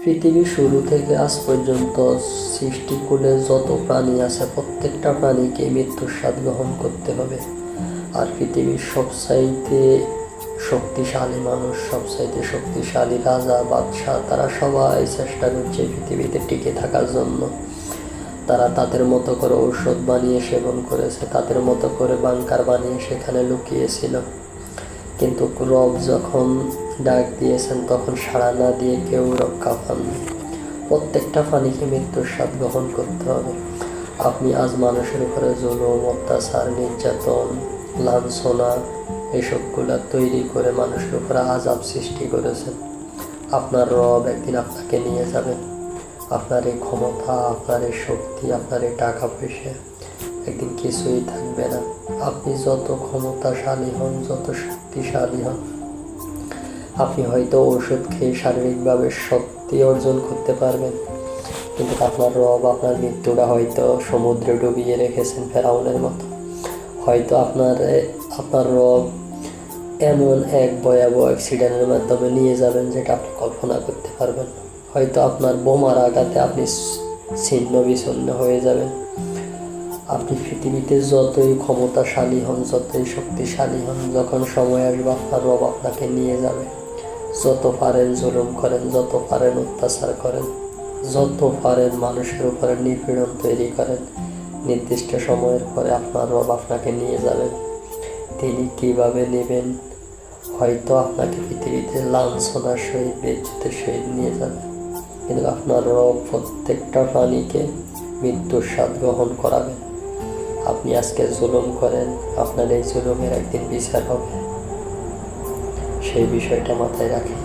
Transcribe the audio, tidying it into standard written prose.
পৃথিবীর শুরু থেকে আজ পর্যন্ত সৃষ্টিকুলে যত প্রাণী আছে প্রত্যেকটা প্রাণীকে মৃত্যুর স্বাদ গ্রহণ করতে হবে। আর পৃথিবীর সবচাইতে শক্তিশালী মানুষ, সবচাইতে শক্তিশালী রাজা বাদশাহ, তারা সবাই চেষ্টা করছে পৃথিবীতে টিকে থাকার জন্য। তারা তাদের মতো করে ঔষধ বানিয়ে সেবন করেছে, তাদের মতো করে বাংকার বানিয়ে সেখানে লুকিয়েছিল। কিন্তু রব যখন ডাক দিয়েছেন তখন সাড়া না দিয়ে কেউ রক্ষা পাননি। প্রত্যেকটা প্রাণীকে মৃত্যুর স্বাদ গ্রহণ করতে হবে। আপনি আজ মানুষের উপরে জুলুম, অত্যাচার, নির্যাতন, লাঞ্ছনা এসবগুলা তৈরি করে মানুষের উপরে আযাব সৃষ্টি করেছেন। আপনার রব একদিন আপনাকে নিয়ে যাবেন। আপনার এই ক্ষমতা, আপনার এই শক্তি, আপনার এই টাকা পয়সা একদিন কিছুই থাকবে না। আপনি যত ক্ষমতাশালী হন, যত শক্তিশালী হন, আপনি হয়তো ওষুধ খেয়ে শারীরিকভাবে শক্তি অর্জন করতে পারবেন, কিন্তু আপনার রব আপনার মৃত্যুটা হয়তো সমুদ্রে ডুবিয়ে রেখেছেন ফেরাউনের মতো। হয়তো আপনার রব এমন এক ভয়াবহ অ্যাক্সিডেন্টের মাধ্যমে নিয়ে যাবেন যেটা আপনি কল্পনা করতে পারবেন। হয়তো আপনার বোমার আঘাতে আপনি ছিন্ন বিচ্ছিন্ন হয়ে যাবেন। আপনি পৃথিবীতে যতই ক্ষমতাশালী হন, যতই শক্তিশালী হন, যখন সময় আসবে আপনার রব আপনাকে নিয়ে যাবে। যত পারেন জুলুম করেন, যত পারেন অত্যাচার করেন, যত পারেন মানুষের উপরে নিপীড়ন তৈরি করেন, নির্দিষ্ট সময়ের পরে আপনার রব আপনাকে নিয়ে যাবেন। তিনি কিভাবে নেবেন? হয়তো আপনাকে পৃথিবীতে লাঞ্ছনার সহিত, বেইজ্জতের সহিত নিয়ে যাবে, কিন্তু আপনার রব প্রত্যেকটা প্রাণীকে মৃত্যুর স্বাদ গ্রহণ করাবেন। আপনি আজকে জুলুম করেন, আপনার এই জুলুমের একদিন বিচার হবে। সেই বিষয়টা মাথায় রাখেন।